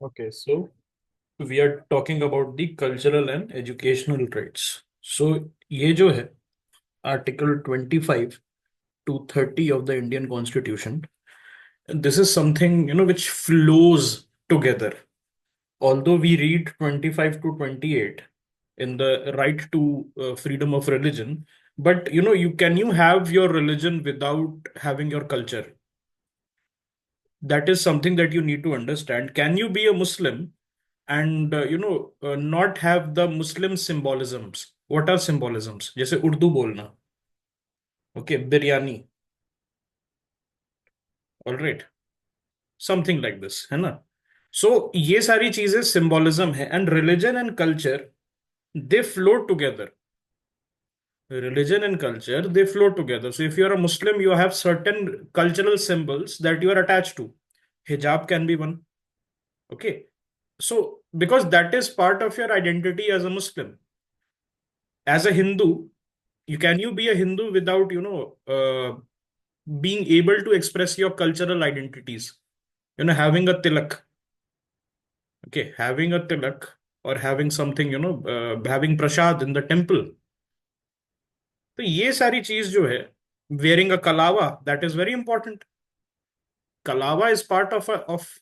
Okay, so we are talking about the cultural and educational rights. So ये जो है Article 25 to 30 of the Indian Constitution, this is something which flows together. Although we read 25 to 28 in the right to freedom of religion, but you have your religion without having your culture. That is something that you need to understand. Can you be a Muslim and not have the Muslim symbolisms? What are symbolisms? जैसे उर्दू बोलना, okay, biryani, all right, something like this, है ना? So ये सारी चीजें symbolism है, and religion and culture, they flow together. Religion and culture, they flow together. So if you are a Muslim, you have certain cultural symbols that you are attached to. Hijab can be one, okay? So because that is part of your identity as a Muslim. As a Hindu, you be a Hindu without being able to express your cultural identities? Having a tilak, okay, having a tilak, or having something, having prasad in the temple. तो ये सारी चीज जो है, wearing a kalawa, that is very important. Kalawa is part of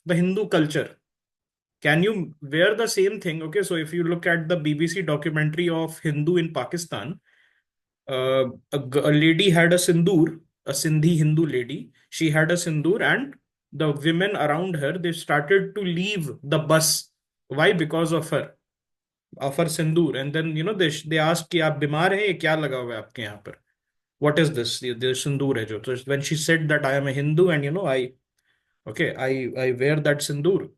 the Hindu culture. Can you wear the same thing? Okay, so if you look at the BBC documentary of Hindu in Pakistan, a lady had a sindoor, a Sindhi Hindu lady. She had a sindoor, and the women around her, they started to leave the bus. Why? Because of her sindoor. And then they asked कि आप बीमार हैं, ये क्या लगा हुआ है आपके यहाँ पर? What is this? The sindoor है जो. So when she said that I am a Hindu and I wear that sindoor.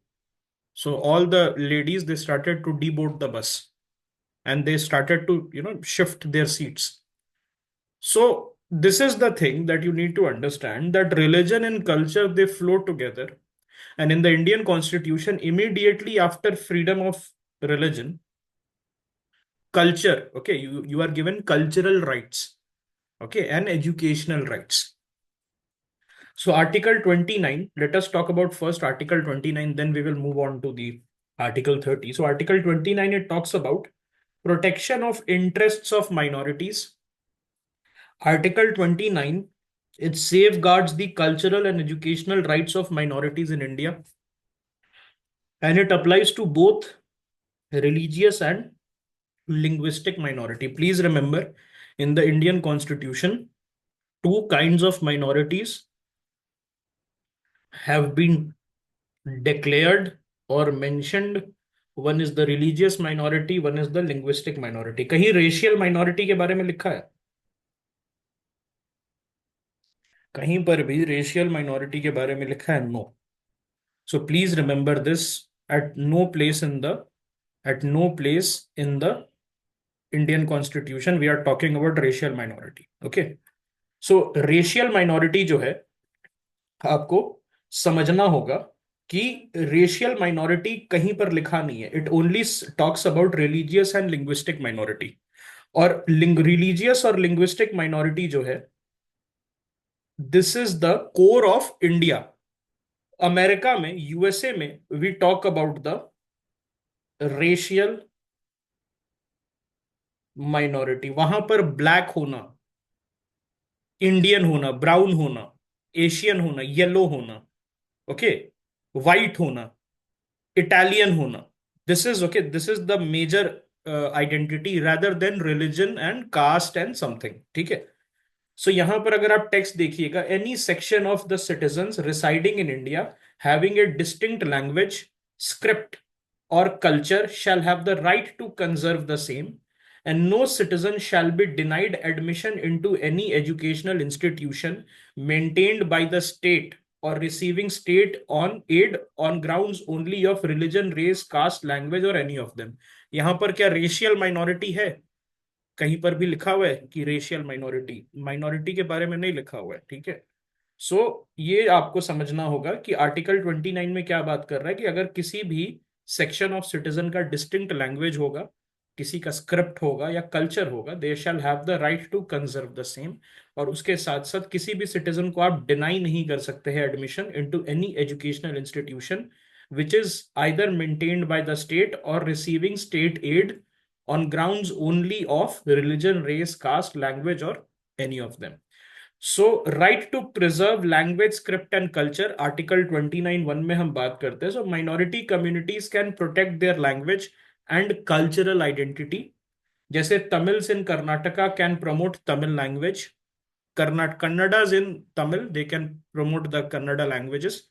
So all the ladies, they started to deboard the bus, and they started to shift their seats. So this is the thing that you need to understand, that religion and culture, they flow together. And in the Indian Constitution, immediately after freedom of religion, culture, okay, you are given cultural rights, okay, and educational rights. So Article 29, let us talk about first Article 29, then we will move on to the Article 30. So Article 29, it talks about protection of interests of minorities. Article 29, it safeguards the cultural and educational rights of minorities in India, and it applies to both religious and linguistic minority. Please remember, in the Indian Constitution, two kinds of minorities have been declared or mentioned. One is the religious minority, one is the linguistic minority. कहीं racial minority के बारे में लिखा है? कहीं पर भी racial minority के बारे में लिखा है? No. So please remember this. At no place in the Indian Constitution we are talking about racial minority. Okay. So racial minority जो है, आपको समझना होगा कि रेशियल माइनॉरिटी कहीं पर लिखा नहीं है. It only talks about religious and linguistic minority. और रिलीजियस और लिंग्विस्टिक माइनॉरिटी जो है, this is the core of India. America में, यूएसए में, we talk about the racial minority. वहां पर ब्लैक होना, इंडियन होना, ब्राउन होना, एशियन होना, येलो होना, ओके, व्हाइट होना, इटालियन होना, this is the major identity rather than religion and caste and something. ठीक है. सो यहां पर अगर आप टेक्स्ट देखिएगा, any section of the citizens residing in India having a distinct language, script और culture shall have the right to conserve the same, and no citizen shall be denied admission into any educational institution maintained by the state or receiving state on aid on grounds only of religion, race, caste, language or any of them. यहां पर क्या racial minority है? कहीं पर भी लिखा हुआ है कि रेशियल माइनॉरिटी? माइनॉरिटी के बारे में नहीं लिखा हुआ है. ठीक है. सो ये आपको समझना होगा कि आर्टिकल 29 में क्या बात कर रहा है, कि अगर किसी भी सेक्शन ऑफ सिटीजन का डिस्टिंक्ट लैंग्वेज होगा, किसी का स्क्रिप्ट होगा या कल्चर होगा, they shall have the right to conserve the same. और उसके साथ साथ किसी भी सिटीजन को आप डिनाई नहीं कर सकते हैं admission into any educational institution which is either maintained by the state or receiving state aid on grounds only of religion, race, caste, language, or any of them. So, right to preserve language, script, and culture, Article 29(1) में हम बात करते हैं. So, minority communities can protect their language and cultural identity. जैसे Tamils in Karnataka can promote Tamil language. Kannadas in Tamil, they can promote the Kannada languages.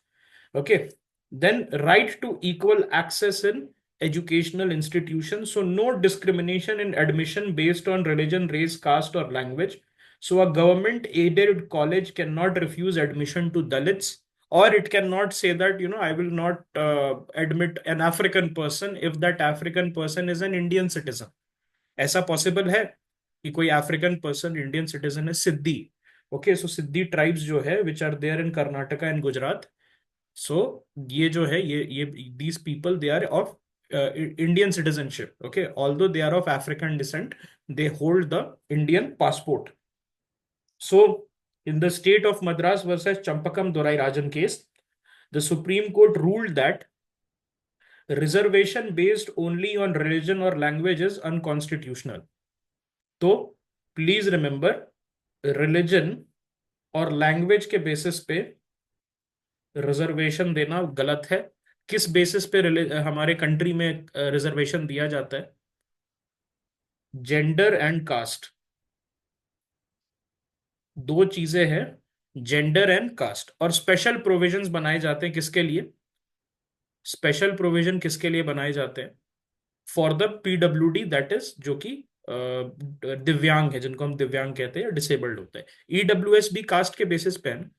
Okay. Then right to equal access in educational institutions. So no discrimination in admission based on religion, race, caste, or language. So a government aided college cannot refuse admission to Dalits, or it cannot say that, I will not admit an African person if that African person is an Indian citizen. ऐसा possible है कि कोई African person Indian citizen है? सिद्धि, okay, सो सिद्धि tribes जो है which are there in Karnataka and Gujarat, so ये जो है ये these people they are of Indian citizenship, okay, although they are of African descent, they hold the Indian passport. So, in the state of Madras versus Champakam Dorai Rajan case, the Supreme Court ruled that reservation based only on religion or language is unconstitutional. तो please remember, religion और language के basis पे reservation देना गलत है. किस basis पे हमारे कंट्री में रिजर्वेशन दिया जाता है? Gender and caste. दो चीजें हैं, जेंडर एंड कास्ट. और स्पेशल प्रोविजंस बनाए जाते हैं किसके लिए? स्पेशल प्रोविजन किसके लिए बनाए जाते हैं? For the PWD, that is जो कि दिव्यांग है, जिनको हम दिव्यांग कहते हैं, डिसेबल्ड होते हैं. ईडब्ल्यूएस भी कास्ट के बेसिस पे है.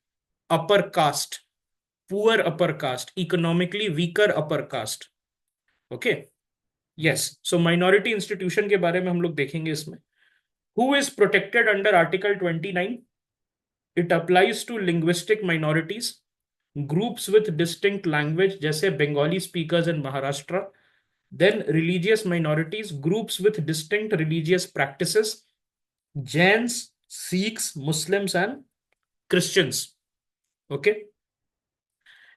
Upper caste, poor upper caste, economically weaker upper caste. Okay, yes. So minority institution के बारे में हम लोग देखेंगे इसमें. Who is protected under article 29? It applies to linguistic minorities, groups with distinct language जैसे Bengali speakers in Maharashtra. Then religious minorities, groups with distinct religious practices, Jains, Sikhs, Muslims, and Christians. Okay.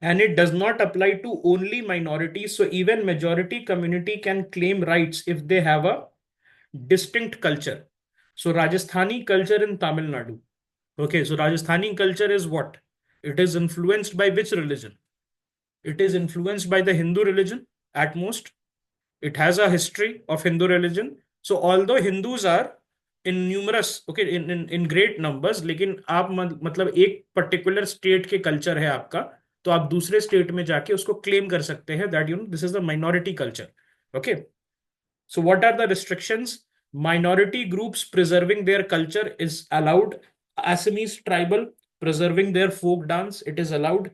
And it does not apply to only minorities. So even majority community can claim rights if they have a distinct culture. So Rajasthani culture in Tamil Nadu. Okay. So Rajasthani culture is what? It is influenced by which religion? It is influenced by the Hindu religion at most. It has a history of Hindu religion. So although Hindus are in numerous, okay, in great numbers, लेकिन आप मतलब एक particular state के culture है आपका, तो आप दूसरे स्टेट में जाके उसको क्लेम कर सकते हैं that this is the minority culture. Okay, so what are the restrictions? Minority groups preserving their culture is allowed. Assamese tribal preserving their folk dance, it is allowed.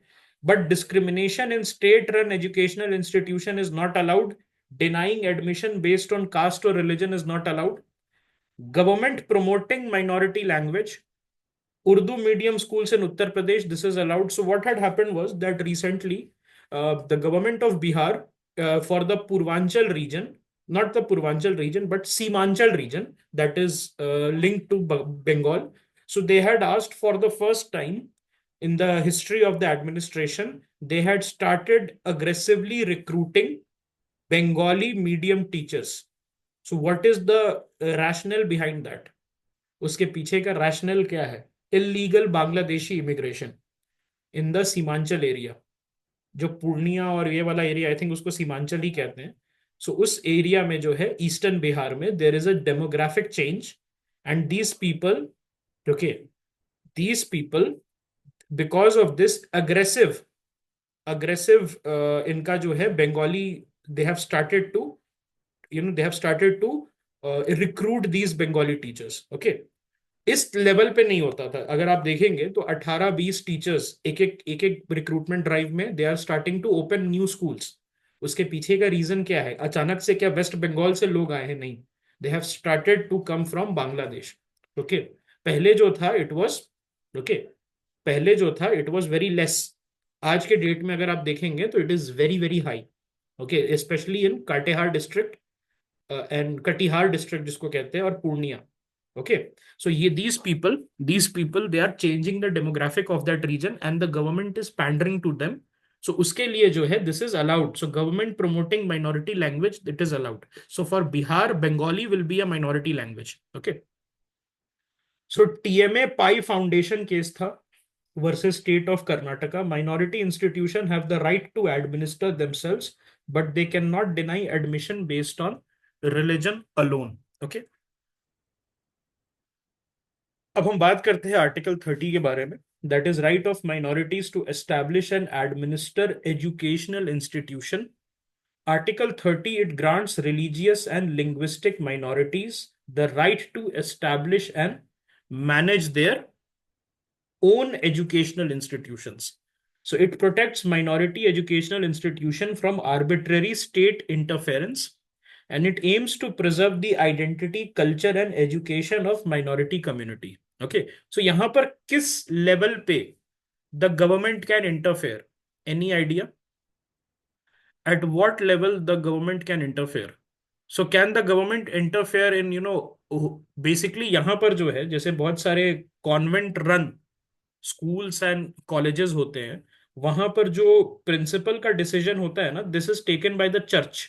But discrimination in state-run educational institution is not allowed. Denying admission based on caste or religion is not allowed. Government promoting minority language, Urdu medium schools in Uttar Pradesh, this is allowed. So what had happened was that recently the government of Bihar, for the Purvanchal region, not the Purvanchal region, but Simanchal region, that is linked to Bengal. So they had asked for the first time in the history of the administration, they had started aggressively recruiting Bengali medium teachers. So what is the rationale behind that? उसके पीछे का rational क्या है? Illegal Bangladeshi immigration in the Seemanchal area, जो पूर्णिया और ये वाला area, I think उसको सीमांचल ही कहते हैं. सो उस एरिया में जो है ईस्टर्न बिहार में, there is a demographic change and these people, okay, these people because of this aggressive इनका जो है Bengali, they have started to recruit these Bengali teachers. Okay, इस लेवल पे नहीं होता था. अगर आप देखेंगे तो 18-20 टीचर्स एक रिक्रूटमेंट ड्राइव में, they are starting to open new schools. उसके पीछे का रीजन क्या है? अचानक से क्या वेस्ट बंगाल से लोग आए हैं? नहीं, they have started to come from Bangladesh. Okay, पहले जो था इट वाज, ओके, पहले जो था इट वाज वेरी लेस. आज के डेट में अगर आप देखेंगे तो it is very very high. Okay, specially in Katihar district and Katihar district जिसको कहते हैं, और पूर्णिया. ओके, सो ये these people they are changing the demographic of that region and the government is pandering to them. सो उसके लिए जो है this is allowed. So government promoting minority language, it is allowed. So for Bihar, Bengali will be a minority language. Okay. So TMA Pai foundation case था versus state of Karnataka. Minority institution have the right to administer themselves, but they cannot deny admission based on religion alone. Okay. अब हम बात करते हैं article 30 के बारे में. That is right of minorities to establish and administer educational institution. Article 30, it grants religious and linguistic minorities the right to establish and manage their own educational institutions. So it protects minority educational institution from arbitrary state interference, and it aims to preserve the identity, culture and education of minority community. Okay, so यहाँ पर किस level पे the government can interfere? Any idea? At what level the government can interfere? So can the government interfere in, basically यहाँ पर जो है, जैसे बहुत सारे convent run schools and colleges होते हैं, वहां पर जो प्रिंसिपल का डिसीजन होता है ना, this is taken by the church.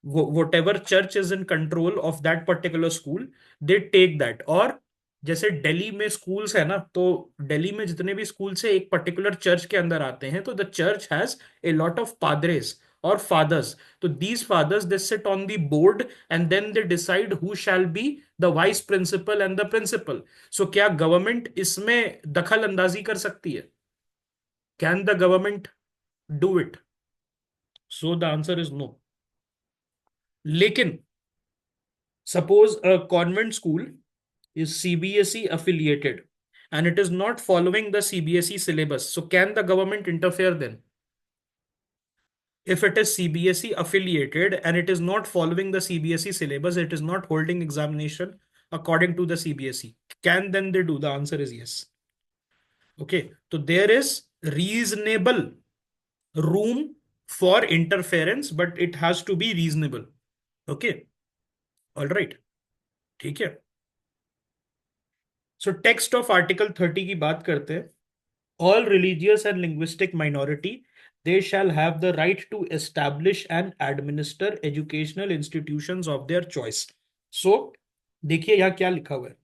whatever church is in control of that particular school, they take that. और जैसे दिल्ली में स्कूल्स है ना, तो दिल्ली में जितने भी स्कूल्स है एक पर्टिकुलर चर्च के अंदर आते हैं, तो the church has a lot of padres और फादर्स. तो these fathers they sit on the board and then they decide who shall be the vice principal and the principal. So क्या government इसमें दखल अंदाजी कर सकती है? Can the government do it? So the answer is no. लेकिन suppose a convent school is CBSE affiliated and it is not following the CBSE syllabus, so can the government interfere then? If it is CBSE affiliated and it is not following the CBSE syllabus, it is not holding examination according to the CBSE, can then they do? The answer is yes. Okay, so there is reasonable room for interference, but it has to be reasonable. Okay, all right. ठीक है. सो text of article 30 की बात करते हैं. All religious and linguistic minority, they shall have the right to establish and administer educational institutions of their choice. So देखिए यहां क्या लिखा हुआ है.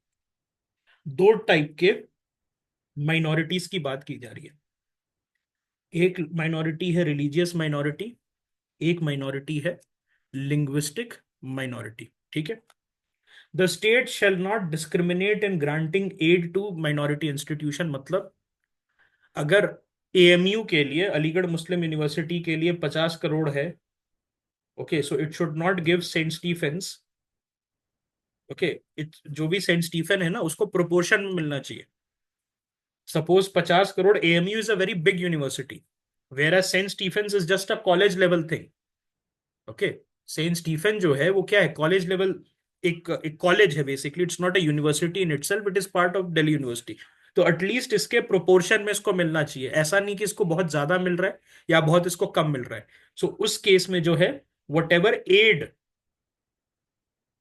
दो टाइप के माइनॉरिटीज की बात की जा रही है. एक माइनॉरिटी है रिलीजियस माइनॉरिटी, एक माइनॉरिटी है लिंग्विस्टिक माइनॉरिटी. ठीक है. The state shall not discriminate in granting aid to minority institution. मतलब अगर एएमयू के लिए, अलीगढ़ मुस्लिम यूनिवर्सिटी के लिए 50 करोड़ है, okay, so it should not give Saint Stephen's. Okay, जो भी सेंट स्टीफन है ना, उसको प्रोपोर्शन में मिलना चाहिए. Suppose 50 crore, AMU is a very big university, whereas Saint Stephen's is just a college level thing. Okay, Saint Stephen जो है वो क्या है? कॉलेज लेवल, एक कॉलेज है basically. It's not a university in itself, it is part of Delhi university. तो at least इसके proportion में इसको मिलना चाहिए. ऐसा नहीं कि इसको बहुत ज्यादा मिल रहा है या बहुत इसको कम मिल रहा है. सो उस केस में जो है, whatever aid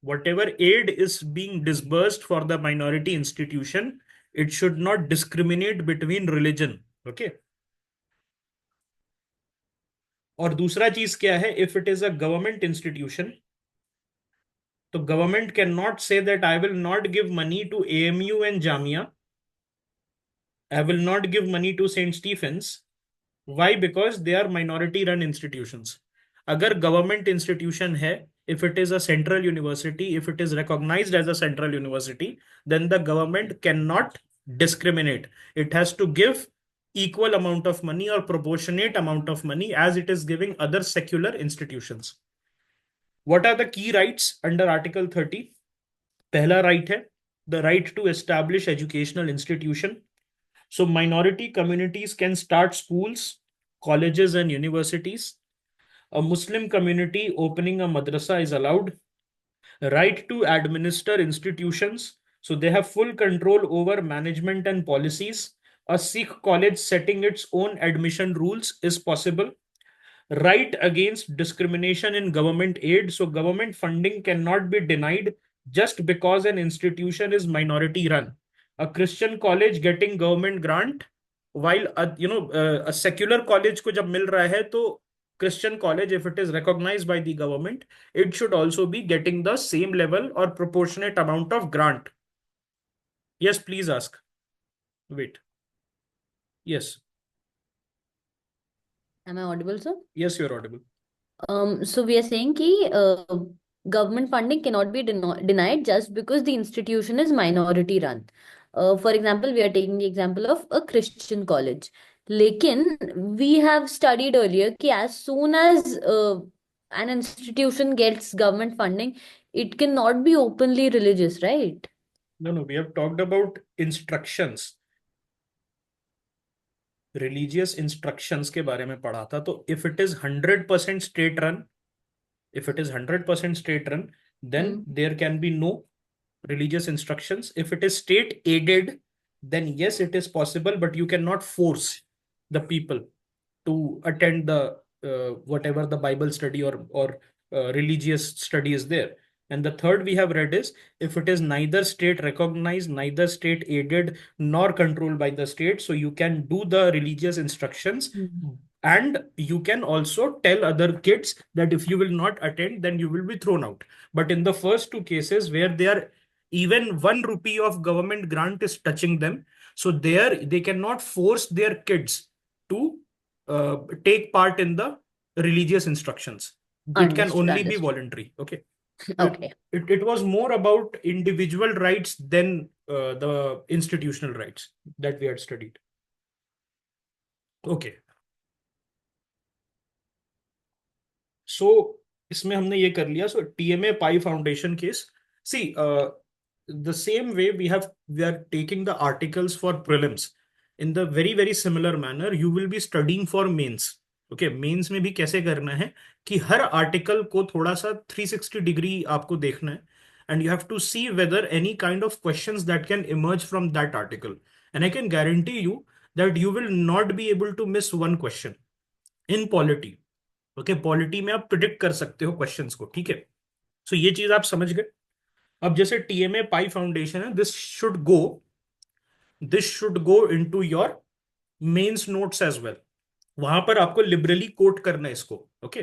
whatever aid is being disbursed for the minority institution, it should not discriminate between religion. Okay. और दूसरा चीज क्या है? If it is a government institution, तो government can not say that I will not give money to AMU and Jamia, I will not give money to St. Stephen's. Why? Because they are minority run institutions. अगर government institution है, if it is a central university, if it is recognized as a central university, then the government cannot discriminate. It has to give equal amount of money or proportionate amount of money as it is giving other secular institutions. What are the key rights under Article 30? पहला right है the right to establish educational institution. So minority communities can start schools, colleges and universities. A Muslim community opening a madrasa is allowed. Right to administer institutions. So they have full control over management and policies. A Sikh college setting its own admission rules is possible. Right against discrimination in government aid. So government funding cannot be denied just because an institution is minority run. A Christian college getting government grant, while a secular college को जब मिल रहा है तो Christian college, if it is recognized by the government, it should also be getting the same level or proportionate amount of grant. Yes, please ask. Wait. Yes. Am I audible, sir? Yes, you're audible. So we are saying कि government funding cannot be denied just because the institution is minority run. For example, we are taking the example of a Christian college. लेकिन we have studied earlier कि as soon as an institution gets government funding, it cannot be openly religious, right? No, no, we have talked about instructions. Religious instructions के बारे में पढ़ा था. तो if it is 100% state run, if it is 100% state run, then Hmm. there can be no religious instructions. If it is state aided, then yes, it is possible, but you cannot force the people to attend the whatever the Bible study or religious study is there. And the third we have read is, if it is neither state recognized, neither state aided, nor controlled by the state, so you can do the religious instructions, and you can also tell other kids that if you will not attend, then you will be thrown out. But in the first two cases where they are, even 1 rupee of government grant is touching them, so there they cannot force their kids to take part in the religious instructions. It can Understood, only be understood. voluntary. Okay. Okay. It was more about individual rights than the institutional rights that we had studied. Okay. So इसमें हमने ये कर लिया. So TMA Pi Foundation case. See, the same way we are taking the articles for prelims. In the very similar manner, you will be studying for mains. Okay, mains में भी कैसे करना है कि हर आर्टिकल को थोड़ा सा 360 डिग्री आपको देखना है, and you have to see whether any kind of questions that can emerge from that article. And I can guarantee you that you will not be able to miss one question in polity. Okay, polity में आप predict कर सकते हो questions को. ठीक है, सो ये चीज आप समझ गए. अब जैसे टीएमए पाई फाउंडेशन है, this should go into your mains notes as well. वहां पर आपको लिबरली कोट करना है इसको. ओके,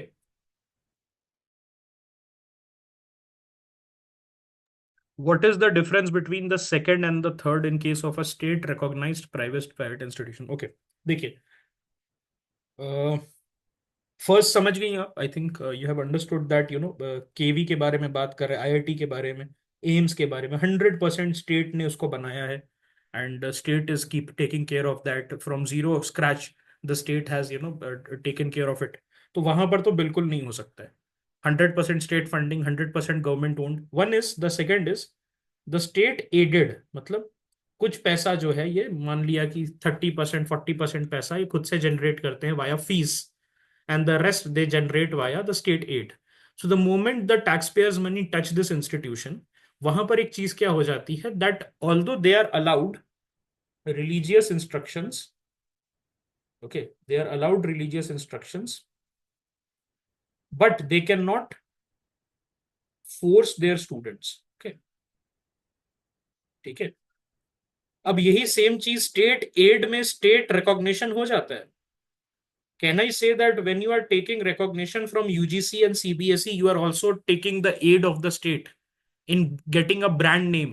what is the difference between the second and the third in case of a state recognized private institution? Okay, देखिए, first समझ गई आप. I think you have understood that KV के बारे में बात कर रहे हैं, आईआईटी के बारे में, एम्स के बारे में. 100% स्टेट ने उसको बनाया है, and state is keep taking care of that from zero scratch. The state has taken care of it. तो वहां पर तो बिल्कुल नहीं हो सकता है. 100% state funding, 100% government owned. One is the second is the state aided. मतलब कुछ पैसा जो है, ये मान लिया कि 30% 40% पैसा ये खुद से जनरेट करते हैं via fees, and the rest they generate via the state aid. So the moment the taxpayers money touch this institution, वहां पर एक चीज क्या हो जाती है, that although they are allowed religious instructions, okay, they are allowed religious instructions, but they cannot force their students. Okay, ठीक है. अब यही सेम चीज स्टेट एड में स्टेट रिकॉग्निशन हो जाता है. Can I say that when you are taking recognition from UGC and CBSE, you are also taking the aid of the state in getting a brand name?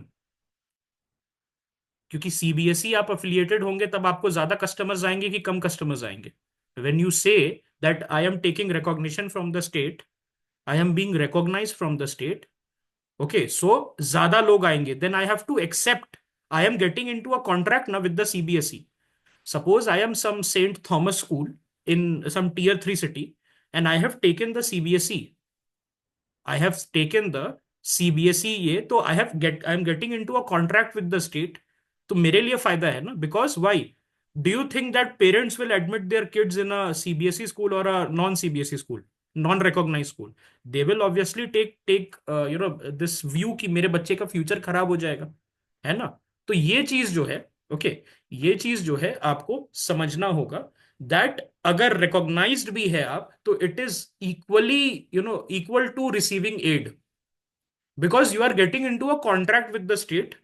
क्योंकि CBSE आप affiliated होंगे तब आपको ज्यादा customers आएंगे कि कम कस्टमर्स आएंगे. When you say that I am taking recognition from the state, I am being recognised from the state, okay, so ज्यादा लोग आएंगे, then I have to accept, I am getting into a contract ना with the CBSE. Suppose I am some St. Thomas school in some tier 3 city, and I have taken the CBSE. I have taken the CBSE ये, तो I am getting into a contract with the state. तो मेरे लिए फायदा है ना. Because why? Do you think that parents will admit their kids in a CBSE school or a non-CBSE school, non-recognized school? They will obviously take this view कि मेरे बच्चे का फ्यूचर खराब हो जाएगा, है ना. तो ये चीज जो है, ओके, ये चीज जो है आपको समझना होगा, दैट अगर रिकॉग्नाइज्ड भी है आप, तो it is equally equal to receiving aid, because you are getting into a contract with the state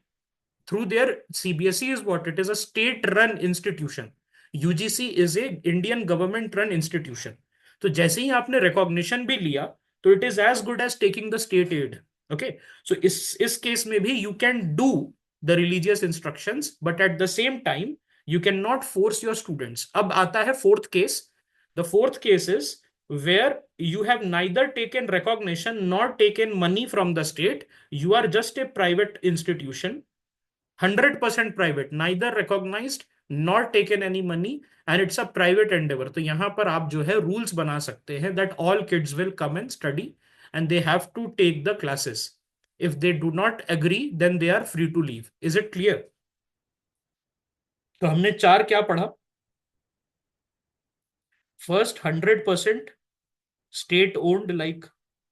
through their CBSE is what? It is a state run institution. UGC is a Indian government run institution. तो जैसे ही आपने recognition भी लिया, तो it is as good as taking the state aid. Okay, so इस case में भी you can do the religious instructions, but at the same time you can not force your students. अब आता है fourth case. The fourth case is where you have neither taken recognition nor taken money from the state. You are just a private institution, 100% private, neither recognized nor taken any money, and it's a private endeavor. तो यहां पर आप जो है rules बना सकते हैं that all kids will come and study and they have to take the classes. If they do not agree, then they are free to leave. Is it clear? तो हमने चार क्या पढ़ा? First, 100% state owned like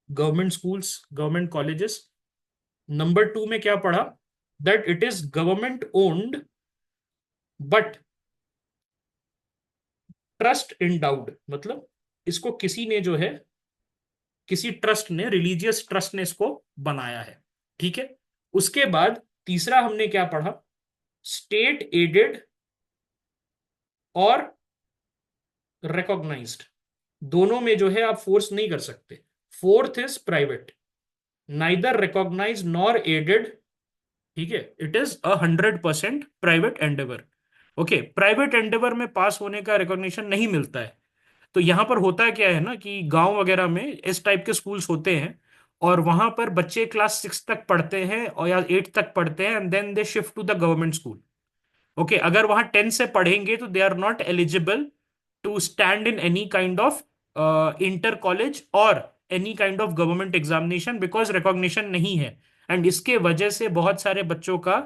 government schools, government colleges. Number two में क्या पढ़ा? That it is government owned but trust endowed, मतलब इसको किसी ने जो है, किसी ट्रस्ट ने, रिलीजियस ट्रस्ट ने इसको बनाया है। ठीक है। उसके बाद तीसरा हमने क्या पढ़ा? स्टेट एडेड और रिकॉग्नाइज्ड, दोनों में जो है आप फोर्स नहीं कर सकते। Fourth is private, neither recognise nor aided. ठीक है, it is 100% private endeavour. Okay, private endeavour में पास होने का रिकॉग्निशन नहीं मिलता है। तो यहां पर होता क्या है ना, कि गांव वगैरह में इस टाइप के स्कूल्स होते हैं, और वहां पर बच्चे क्लास 6 तक पढ़ते हैं और या 8 तक पढ़ते हैं, and then they shift to the government school. Okay, अगर वहां 10 से पढ़ेंगे तो they are not eligible to stand in any kind of inter college और any kind of government examination, because recognition नहीं है। एंड इसके वजह से बहुत सारे बच्चों का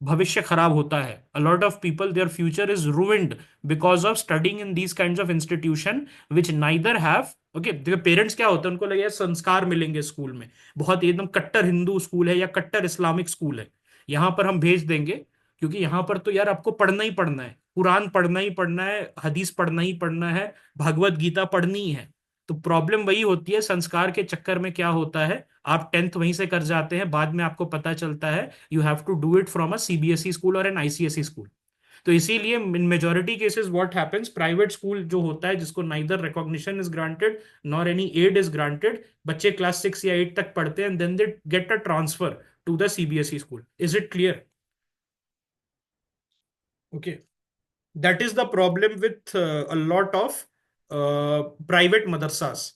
भविष्य खराब होता है। अ lot of people, their future is ruined because of studying in these kind of institution which neither have. Okay, parents क्या होता है, उनको लगे संस्कार मिलेंगे स्कूल में, बहुत एकदम कट्टर हिंदू स्कूल है या कट्टर इस्लामिक स्कूल है, यहां पर हम भेज देंगे, क्योंकि यहां पर तो यार आपको पढ़ना ही पढ़ना है, कुरान पढ़ना ही पढ़ना है, हदीस पढ़ना ही पढ़ना है, भगवत गीता पढ़नी ही है। तो प्रॉब्लम वही होती है, संस्कार के चक्कर में क्या होता है, आप 10th वहीं से कर जाते हैं, बाद में आपको पता चलता है you have to do it from a CBSE school और एन आईसीएसई स्कूल। तो इसीलिए in majority cases what happens, private school जो होता है जिसको neither recognition is granted nor any aid is granted, बच्चे क्लास 6 या 8 तक पढ़ते हैं, then they get a transfer to the CBSE school. Is it clear? Okay, that is the problem with a lot of private मदरसास।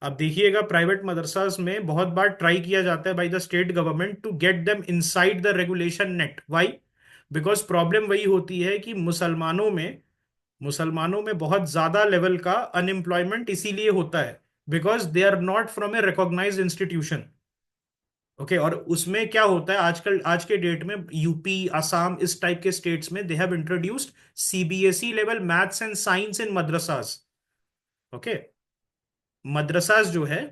आप देखिएगा private मदरसास में बहुत बार try किया जाता है by the state government to get them inside the regulation net. Why? Because problem वही होती है कि मुसलमानों में बहुत ज्यादा लेवल का अनएम्प्लॉयमेंट इसीलिए होता है because they are not from a recognised institution. Okay, और उसमें क्या होता है आजकल, आज के डेट में यूपी, असम, इस टाइप के स्टेट्स में they have introduced CBSE level maths and science in madrasas. Okay, madrasas जो है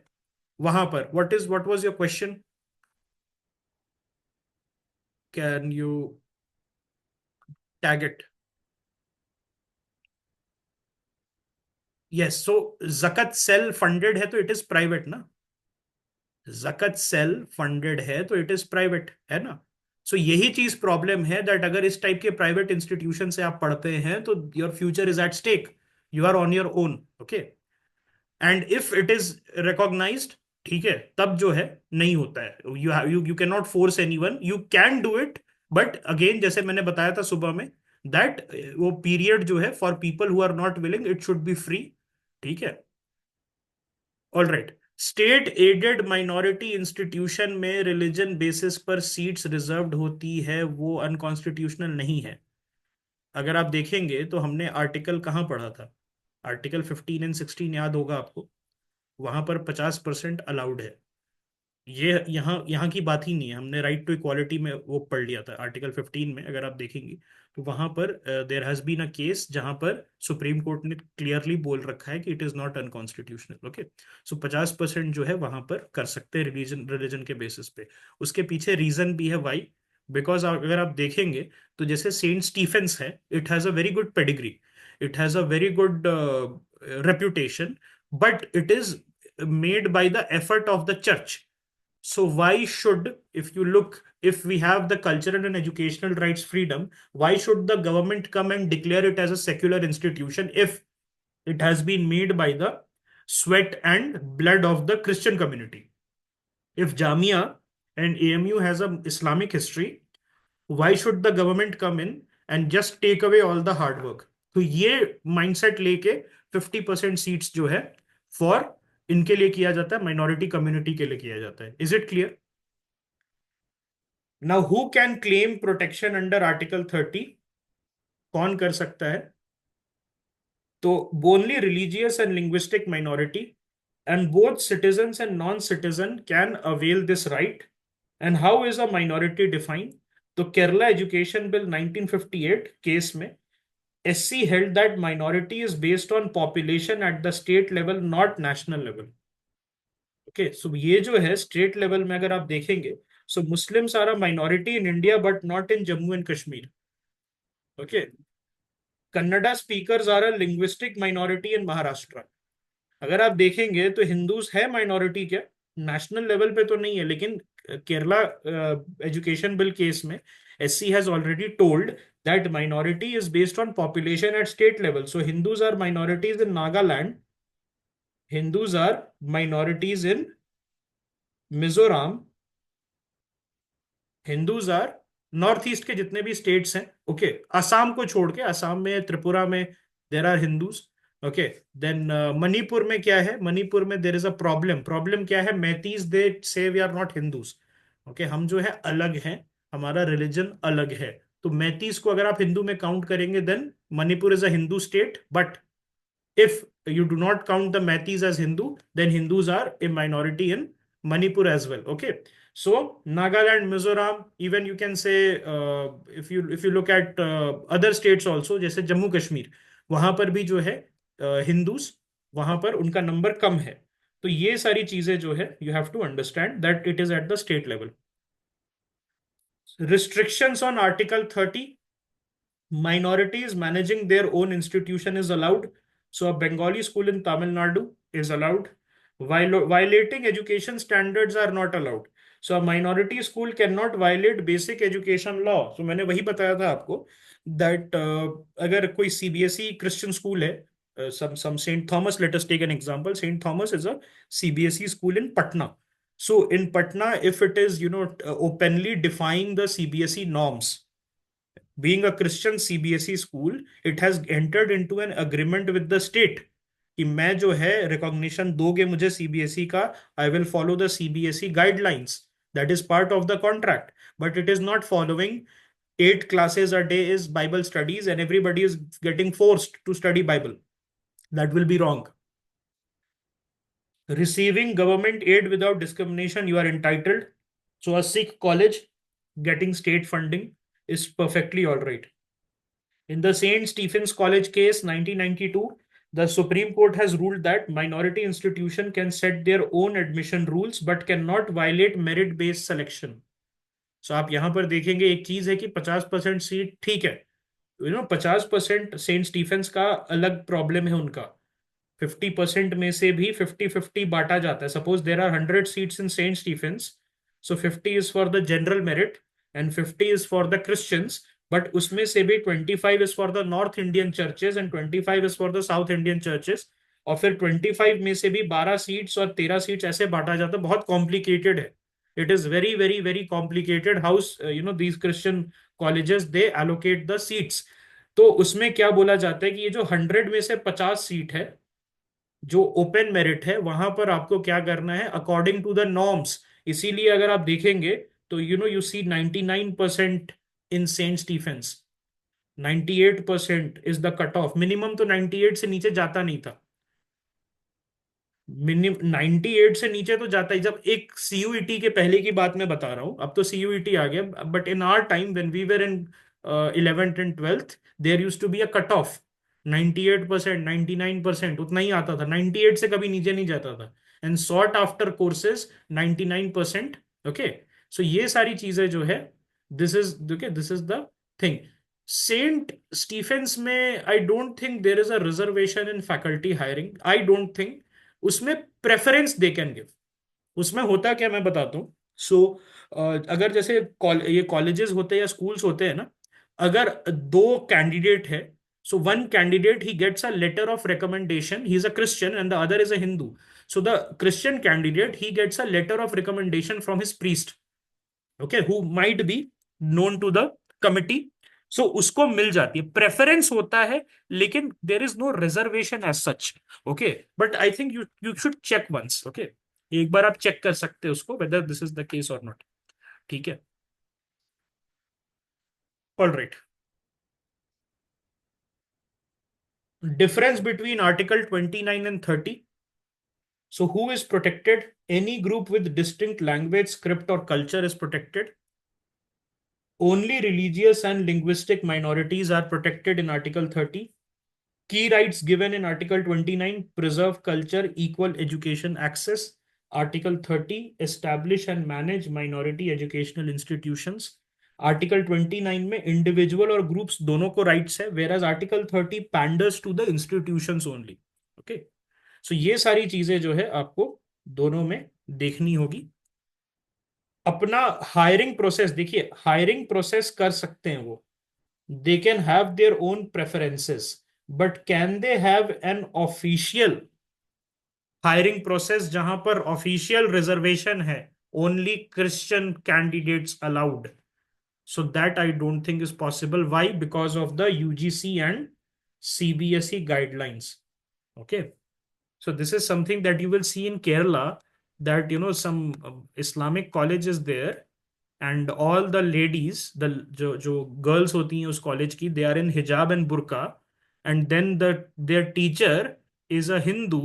वहां पर, what was your question? Can you tag it? Yes, so zakat cell funded है तो इट इज प्राइवेट ना, जकत सेल फंडेड है तो इट इज प्राइवेट है ना। सो यही चीज प्रॉब्लम है, दैट अगर इस टाइप के प्राइवेट इंस्टीट्यूशन से आप पढ़ते हैं तो your future is at stake, you are on your own. Okay, and if it is recognised, ठीक है, तब जो है नहीं होता है, you can not force anyone, you can do it, but again जैसे मैंने बताया था सुबह में, दैट वो पीरियड जो है for people who are not willing, it should be free. ठीक है, all right. State aided minority institution में रिलीजन बेसिस पर सीट्स रिजर्व्ड होती है, वो अनकॉन्स्टिट्यूशनल नहीं है। अगर आप देखेंगे तो हमने आर्टिकल कहाँ पढ़ा था, आर्टिकल 15 एंड 16 याद होगा आपको, वहां पर 50% अलाउड है। ये यहाँ यहाँ की बात ही नहीं है, हमने राइट टू इक्वालिटी में वो पढ़ लिया था आर्टिकल 15 में, अगर आप देखेंगे तो वहां पर there has been a case जहां पर सुप्रीम कोर्ट ने क्लियरली बोल रखा है कि it is not unconstitutional. Okay, so 50% जो है वहां पर कर सकते हैं रिलीजन रिलीजन के बेसिस पे। उसके पीछे रीजन भी है, वाई? बिकॉज अगर आप देखेंगे तो जैसे सेंट स्टीफेंस है, it has a very good pedigree, it has a very good reputation, but it is made by the effort of the church. So why should, if you look, if we have the cultural and educational rights freedom, why should the government come and declare it as a secular institution if it has been made by the sweat and blood of the Christian community? If Jamia and AMU has a Islamic history, why should the government come in and just take away all the hard work? तो ये mindset लेके 50% seats जो है for इनके लिए किया जाता है, माइनॉरिटी कम्युनिटी के लिए किया जाता है. Is it clear? Now who can claim protection under article 30? कौन कर सकता है? तो only religious and linguistic minority, and both citizens and non-citizen can avail this right. And how is a minority defined? तो केरला एजुकेशन बिल 1958 केस में SC held that minority is based on population at the state level, not national level. Okay, so ये जो है state level में अगर आप देखेंगे, so Muslims are a minority in India but not in Jammu and Kashmir. Okay, Kannada speakers are a linguistic minority in Maharashtra. अगर आप देखेंगे तो हिंदूज है माइनॉरिटी, क्या नेशनल लेवल पे तो नहीं है, लेकिन केरला एजुकेशन बिल केस में SC has already told that minority is based on population at state level. So Hindus are minorities in Nagaland, Hindus are minorities in Mizoram, Hindus are north east के जितने भी स्टेट्स हैं. ओके, असम को छोड़ के, असम में, त्रिपुरा में there are Hindus. Okay, then Manipur में क्या है? मणिपुर में there is a problem. Problem क्या है? Meiteis they say we are not Hindus. Okay, हम जो है अलग हैं, हमारा रिलीजन अलग है. तो मैतीज को अगर आप हिंदू में काउंट करेंगे then Manipur is a Hindu state. But if you do not count the Meiteis as Hindu, then Hindus are a minority in Manipur as well. Okay, so Nagaland, Mizoram, even you can say if you look at other states also, जैसे जम्मू कश्मीर, वहां पर भी जो है Hindus, वहां पर उनका number कम है. तो ये सारी चीजें जो है you have to understand that it is at the state level. Restrictions on Article 30. Minorities managing their own institution is allowed. So a Bengali school in Tamil Nadu is allowed. Violating education standards are not allowed. So a minority school cannot violate basic education law. So मैंने वही बताया था आपको that अगर कोई CBSE Christian school है, some Saint Thomas, let us take an example. Saint Thomas is a CBSE school in Patna. So in Patna, if it is openly defying the CBSE norms, being a Christian CBSE school, it has entered into an agreement with the state कि मैं जो है recognition दोगे मुझे CBSE का, I will follow the CBSE guidelines, that is part of the contract. But it is not following 8 classes a day is Bible studies and everybody is getting forced to study Bible. That will be wrong. Receiving government aid without discrimination, you are entitled. So a Sikh college getting state funding is perfectly all right. In the St. Stephen's College case, 1992, the Supreme Court has ruled that minority institution can set their own admission rules but cannot violate merit-based selection. So आप यहां पर देखेंगे एक चीज है कि 50% seat ठीक है, 50% सेंट स्टीफेंस का अलग प्रॉब्लम है उनका. 50% में से भी 50-50 बांटा जाता है. Suppose there are 100 seats in Saint Stephen's, so 50 is for the general merit and 50 is for the Christians. But उसमें से भी 25 is for the north Indian churches and 25 is for the south Indian churches. और फिर 25 में से भी 12 seats और 13 seats ऐसे बांटा जाता है. बहुत कॉम्प्लिकेटेड है. It is very very very complicated house these Christian colleges they allocate the seats. तो उसमें क्या बोला जाता है कि ये जो 100 में से 50 सीट है जो ओपन मेरिट है, वहां पर आपको क्या करना है अकॉर्डिंग टू द नॉर्म्स. इसीलिए अगर आप देखेंगे तो you see 99% in Saint Stephen's, 98% is the cut off. Minimum तो 98 से नीचे जाता नहीं था. मिनिमम 98 से नीचे तो जाता ही जब एक CUET के पहले की बात मैं बता रहा हूं. अब तो CUET आ गया, but in our time when we were in 11th and 12th, there used to be a cut off. 98%, 99% उतना ही आता था. 98 से कभी नीचे नहीं जाता था. And sort after courses 99%. Okay, so ये सारी चीजें जो है, this is the thing. Saint Stephen's में I don't think there is a reservation in faculty hiring. I don't think. उसमें प्रेफरेंस दे कैन गिव. उसमें होता क्या मैं बताता हूँ। सो अगर जैसे ये कॉलेजेस होते हैं या स्कूल्स होते हैं ना, अगर दो कैंडिडेट है, so one candidate he gets a letter of recommendation, he is a Christian and the other is a Hindu. So the Christian candidate he gets a letter of recommendation from his priest, okay, who might be known to the committee. So उसको मिल जाती है, preference होता है, लेकिन there is no reservation as such. Okay, but I think you you should check once, okay, एक बार आप check कर सकते हैं उसको, whether this is the case और नॉट। ठीक है, all right. Difference between article 29 and 30। So who is protected? Any group with distinct language, script, or culture is protected. Only religious and linguistic minorities are protected in Article 30. Key rights given in Article 29: preserve culture, equal education access. Article 30: establish and manage minority educational institutions. Article 29 में individual और groups दोनों को rights है, whereas article 30 panders to the institutions only. Okay, so ये सारी चीजें जो है आपको दोनों में देखनी होगी। अपना हायरिंग प्रोसेस देखिए, हायरिंग प्रोसेस कर सकते हैं वो, they can have their own preferences, but can they have an official hiring process जहां पर ऑफिशियल रिजर्वेशन है, only Christian candidates allowed? So that I don't think is possible. Why? Because of the UGC and CBSE guidelines. Okay, so this is something that you will see in Kerala, that some Islamic college is there, and all the ladies, the जो girls होती हैं उस college की, they are in hijab and burqa, and then their teacher is a Hindu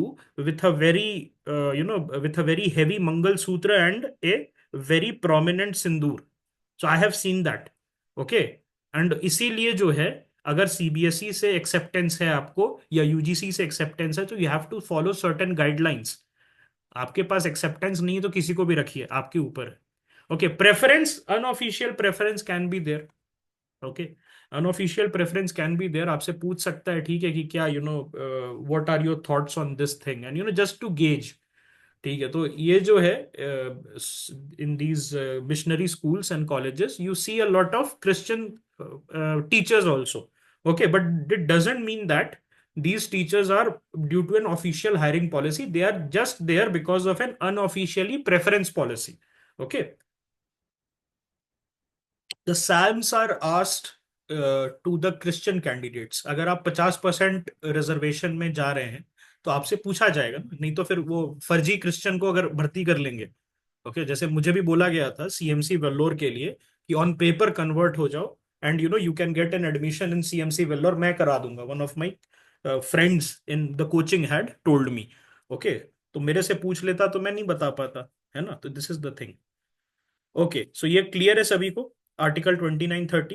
with a very with a very heavy Mangal Sutra and a very prominent sindoor. So I have seen that. Okay, and इसीलिए जो है, अगर CBSE से acceptance है आपको या UGC से acceptance है, तो you have to follow certain guidelines. आपके पास एक्सेप्टेंस नहीं है तो किसी को भी रखिए, आपके ऊपर है। Okay, preference, unofficial preference can be there. Okay, unofficial preference can be there, आपसे पूछ सकता है, ठीक है, कि क्या what are your thoughts on this thing, and just to gauge. ठीक है, तो ये जो है, in these missionary schools and colleges you see a lot of Christian teachers also. Okay, but it doesn't mean that these teachers are due to an official hiring policy, they are just there because of an unofficially preference policy. Okay, the SAMs are asked to the Christian candidates, अगर आप 50% reservation में जा रहे हैं तो आपसे पूछा जाएगा ना, नहीं तो फिर वो फर्जी क्रिश्चियन को अगर भर्ती कर लेंगे। ओके, जैसे मुझे भी बोला गया था सीएमसी वेल्लोर के लिए कि ऑन पेपर कन्वर्ट हो जाओ, and you can get an admission in CMC Vellore, मैं करा दूंगा, one of my friends in the coaching had told me. Okay, तो मेरे से पूछ लेता तो मैं नहीं बता पाता, है ना, तो this is the thing. Okay, so ये क्लियर है सभी को, आर्टिकल 29, 30।